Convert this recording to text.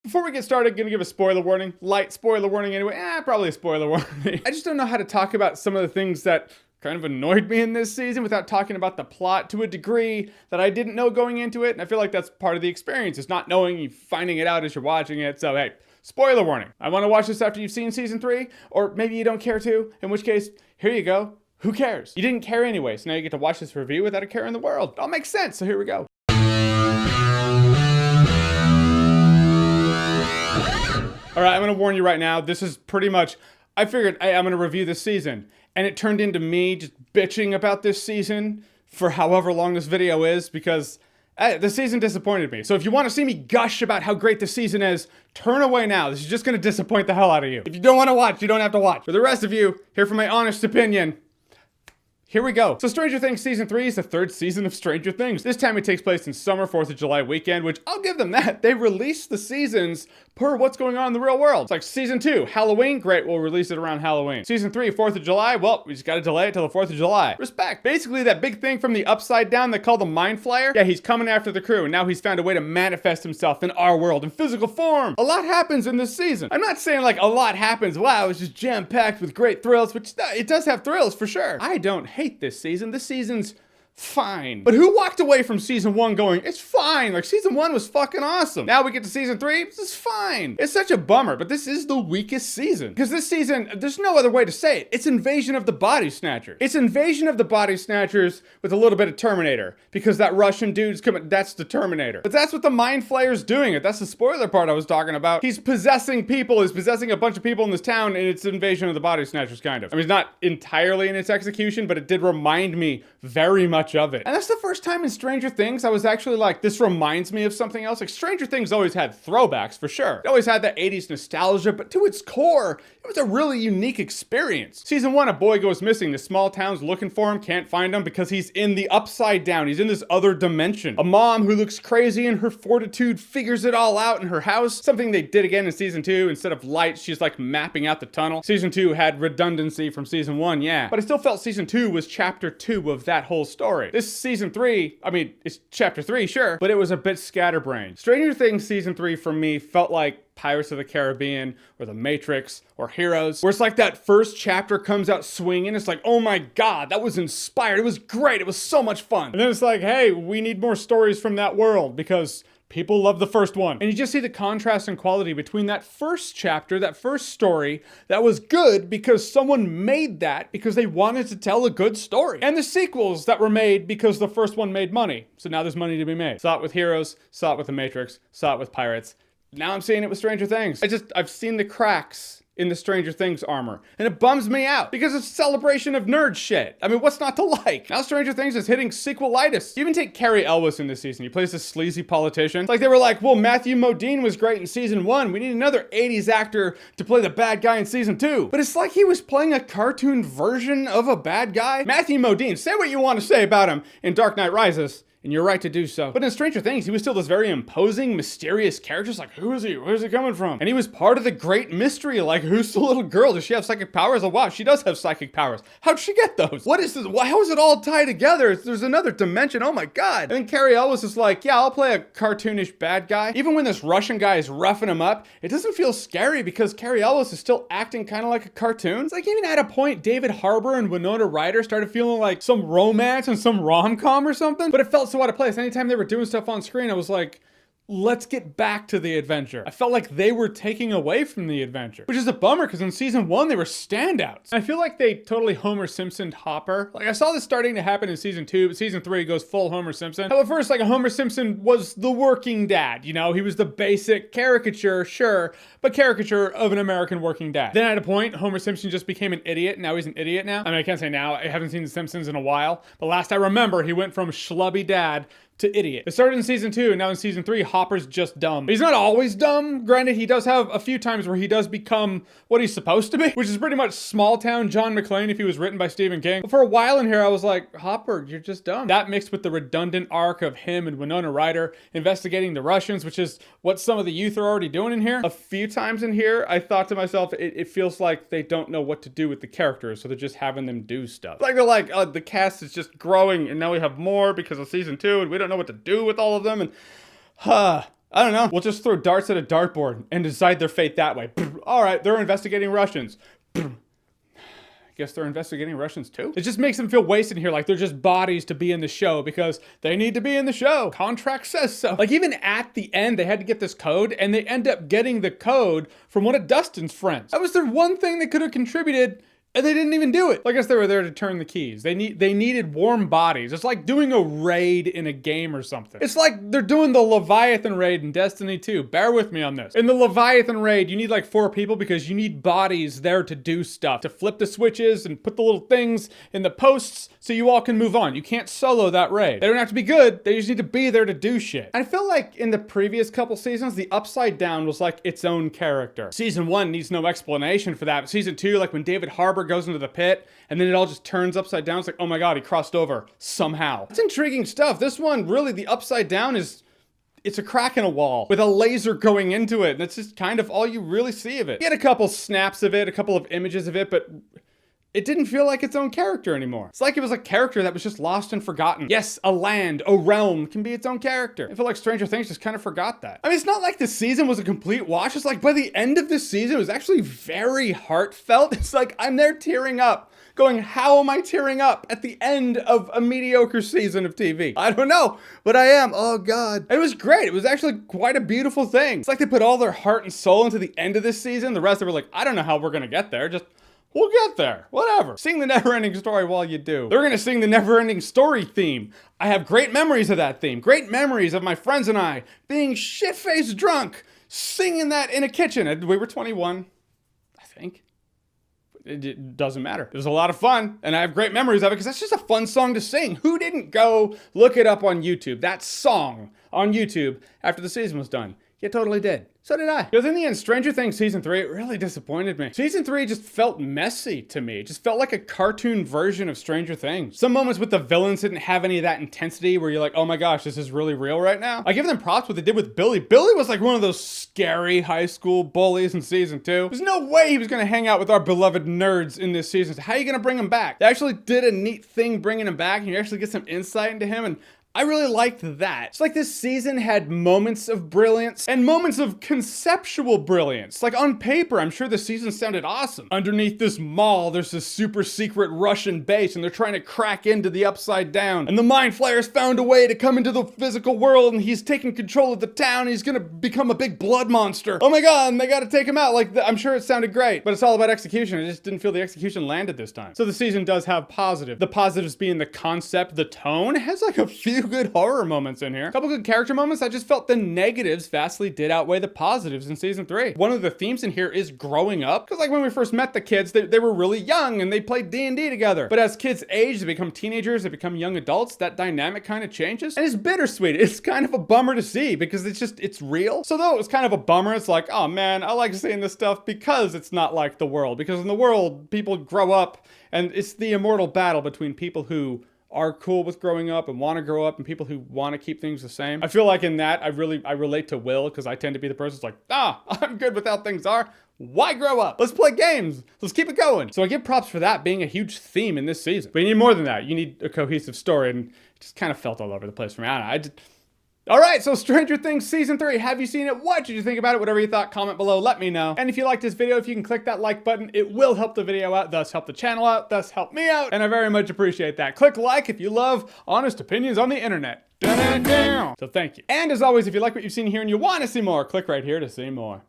Before we get started, gonna give a spoiler warning. Light spoiler warning anyway. Probably a spoiler warning. I just don't know how to talk about some of the things that kind of annoyed me in this season without talking about the plot to a degree that I didn't know going into it. And I feel like that's part of the experience, is not knowing, you finding it out as you're watching it. So hey, spoiler warning. I want to watch this after you've seen season 3, or maybe you don't care to, in which case, here you go. Who cares? You didn't care anyway, so now you get to watch this review without a care in the world. It all makes sense, so here we go. All right, I'm going to warn you right now. This is pretty much, I figured, hey, I'm going to review this season. And it turned into me just bitching about this season for however long this video is, because the season disappointed me. So if you want to see me gush about how great this season is, turn away now. This is just going to disappoint the hell out of you. If you don't want to watch, you don't have to watch. For the rest of you, here for my honest opinion, here we go. So Stranger Things Season 3 is the 3rd season of Stranger Things. This time it takes place in summer, 4th of July weekend, which I'll give them that. They released the seasons per what's going on in the real world. It's like Season 2, Halloween, great, we'll release it around Halloween. Season 3, 4th of July, well, we just gotta delay it till the 4th of July. Respect. Basically, that big thing from the Upside Down they call the Mind Flayer, yeah, he's coming after the crew, and now he's found a way to manifest himself in our world in physical form. A lot happens in this season. I'm not saying like a lot happens, wow, it's just jam-packed with great thrills, which it does have thrills for sure. I don't hate this season. This season's fine. But who walked away from season 1 going, it's fine, like season 1 was fucking awesome. Now we get to season 3, this is fine. It's such a bummer, but this is the weakest season. Because this season, there's no other way to say it. It's Invasion of the Body Snatchers. It's Invasion of the Body Snatchers with a little bit of Terminator. Because that Russian dude's coming, that's the Terminator. But that's what the Mind Flayer's doing it. That's the spoiler part I was talking about. He's possessing people, he's possessing a bunch of people in this town, and it's Invasion of the Body Snatchers, kind of. I mean, it's not entirely in its execution, but it did remind me very much of it. And that's the first time in Stranger Things I was actually like, this reminds me of something else. Like, Stranger Things always had throwbacks, for sure. It always had that 80s nostalgia, but to its core, it was a really unique experience. Season 1, a boy goes missing. The small town's looking for him, can't find him because he's in the Upside Down. He's in this other dimension. A mom who looks crazy in her fortitude figures it all out in her house. Something they did again in Season 2. Instead of lights, she's like mapping out the tunnel. Season 2 had redundancy from Season 1, yeah. But I still felt Season 2 was Chapter 2 of that whole story. This Season 3, I mean, it's Chapter 3, sure, but it was a bit scatterbrained. Stranger Things Season 3 for me felt like Pirates of the Caribbean or The Matrix or Heroes, where it's like that first chapter comes out swinging. It's like, oh my God, that was inspired. It was great. It was so much fun. And then it's like, hey, we need more stories from that world because people love the first one. And you just see the contrast and quality between that first chapter, that first story that was good because someone made that because they wanted to tell a good story. And the sequels that were made because the first one made money. So now there's money to be made. Saw it with Heroes, saw it with The Matrix, saw it with Pirates. Now I'm seeing it with Stranger Things. I've seen the cracks in the Stranger Things armor, and it bums me out because it's a celebration of nerd shit. I mean, what's not to like? Now Stranger Things is hitting sequelitis. You even take Carrie Elwes in this season. He plays this sleazy politician. It's like they were like, well, Matthew Modine was great in season 1. We need another 80s actor to play the bad guy in season 2. But it's like he was playing a cartoon version of a bad guy. Matthew Modine, say what you want to say about him in Dark Knight Rises, and you're right to do so. But in Stranger Things, he was still this very imposing, mysterious character. It's like, who is he? Where's he coming from? And he was part of the great mystery. Like, who's the little girl? Does she have psychic powers? Oh, wow, she does have psychic powers. How'd she get those? What is this? How is it all tied together? There's another dimension. Oh my God. And then Carrie Elwes is like, yeah, I'll play a cartoonish bad guy. Even when this Russian guy is roughing him up, it doesn't feel scary because Carrie Elwes is still acting kind of like a cartoon. It's like even at a point, David Harbour and Winona Ryder started feeling like some romance and some rom-com or something. But it felt so out of place. Anytime they were doing stuff on screen, I was like, let's get back to the adventure. I felt like they were taking away from the adventure, which is a bummer because in season 1, they were standouts. I feel like they totally Homer Simpsoned Hopper. Like I saw this starting to happen in season 2, but season 3 goes full Homer Simpson. How at first, like Homer Simpson was the working dad, you know, he was the basic caricature, sure, but caricature of an American working dad. Then at a point, Homer Simpson just became an idiot, and now he's an idiot now. I mean, I can't say now, I haven't seen The Simpsons in a while, but last I remember, he went from schlubby dad to idiot. It started in season 2, and now in season 3, Hopper's just dumb. He's not always dumb. Granted, he does have a few times where he does become what he's supposed to be, which is pretty much small town John McClane if he was written by Stephen King. But for a while in here, I was like, Hopper, you're just dumb. That mixed with the redundant arc of him and Winona Ryder investigating the Russians, which is what some of the youth are already doing in here. A few times in here, I thought to myself, it feels like they don't know what to do with the characters, so they're just having them do stuff. Like they're like, the cast is just growing, and now we have more because of season 2, and we don't know what to do with all of them, and I don't know. We'll just throw darts at a dartboard and decide their fate that way. All right, they're investigating Russians. Guess they're investigating Russians too? It just makes them feel wasted here, like they're just bodies to be in the show because they need to be in the show. Contract says so. Like even at the end, they had to get this code and they end up getting the code from one of Dustin's friends. That was their one thing they could have contributed and they didn't even do it. I guess they were there to turn the keys. They needed warm bodies. It's like doing a raid in a game or something. It's like they're doing the Leviathan raid in Destiny 2. Bear with me on this. In the Leviathan raid, you need like 4 people because you need bodies there to do stuff, to flip the switches and put the little things in the posts so you all can move on. You can't solo that raid. They don't have to be good. They just need to be there to do shit. I feel like in the previous couple seasons, the Upside Down was like its own character. Season 1 needs no explanation for that. But Season 2, like when David Harbour goes into the pit and then it all just turns upside down. It's like, oh my God, he crossed over somehow. It's intriguing stuff. This one, really, the Upside Down it's a crack in a wall with a laser going into it. And that's just kind of all you really see of it. You get a couple snaps of it, a couple of images of it, but it didn't feel like its own character anymore. It's like it was a character that was just lost and forgotten. Yes, a land, a realm can be its own character. I feel like Stranger Things just kind of forgot that. I mean, it's not like the season was a complete wash. It's like by the end of this season, it was actually very heartfelt. It's like I'm there tearing up, going, how am I tearing up at the end of a mediocre season of TV? I don't know, but I am. Oh God. It was great. It was actually quite a beautiful thing. It's like they put all their heart and soul into the end of this season. The rest of it were like, I don't know how we're gonna get there. We'll get there. Whatever. Sing the never-ending story while you do. They're gonna sing the never-ending story theme. I have great memories of that theme. Great memories of my friends and I being shit-faced drunk, singing that in a kitchen. We were 21, I think. It doesn't matter. It was a lot of fun, and I have great memories of it because that's just a fun song to sing. Who didn't go look it up on YouTube? That song on YouTube after the season was done. You totally did. So did I. Because in the end, Stranger Things Season 3, it really disappointed me. Season 3 just felt messy to me. It just felt like a cartoon version of Stranger Things. Some moments with the villains didn't have any of that intensity where you're like, oh my gosh, this is really real right now. I give them props what they did with Billy. Billy was like one of those scary high school bullies in Season 2. There's no way he was going to hang out with our beloved nerds in this season. So how are you going to bring him back? They actually did a neat thing bringing him back, and you actually get some insight into him, and I really liked that. It's like this season had moments of brilliance and moments of conceptual brilliance. Like on paper, I'm sure the season sounded awesome. Underneath this mall, there's this super secret Russian base and they're trying to crack into the Upside Down. And the Mind Flayer's found a way to come into the physical world and he's taking control of the town. He's gonna become a big blood monster. Oh my God, and they gotta take him out. Like, I'm sure it sounded great, but it's all about execution. I just didn't feel the execution landed this time. So the season does have positive. The positives being the concept, the tone. It has like a few good horror moments in here. A couple good character moments. I just felt the negatives vastly did outweigh the positives in Season 3. One of the themes in here is growing up. Because like when we first met the kids, they were really young and they played D&D together. But as kids age, they become teenagers, they become young adults, that dynamic kind of changes. And it's bittersweet. It's kind of a bummer to see because it's real. So though it was kind of a bummer, it's like, oh man, I like seeing this stuff because it's not like the world. Because in the world, people grow up and it's the immortal battle between people who are cool with growing up and want to grow up and people who want to keep things the same. I feel like in that, I relate to Will because I tend to be the person who's like, I'm good with how things are. Why grow up? Let's play games. Let's keep it going. So I give props for that being a huge theme in this season. But you need more than that. You need a cohesive story, and it just kind of felt all over the place for me. I don't know. All right, so Stranger Things Season 3, have you seen it? What did you think about it? Whatever you thought, comment below, let me know. And if you liked this video, if you can click that like button, it will help the video out, thus help the channel out, thus help me out, and I very much appreciate that. Click like if you love honest opinions on the internet. So thank you. And as always, if you like what you've seen here and you want to see more, click right here to see more.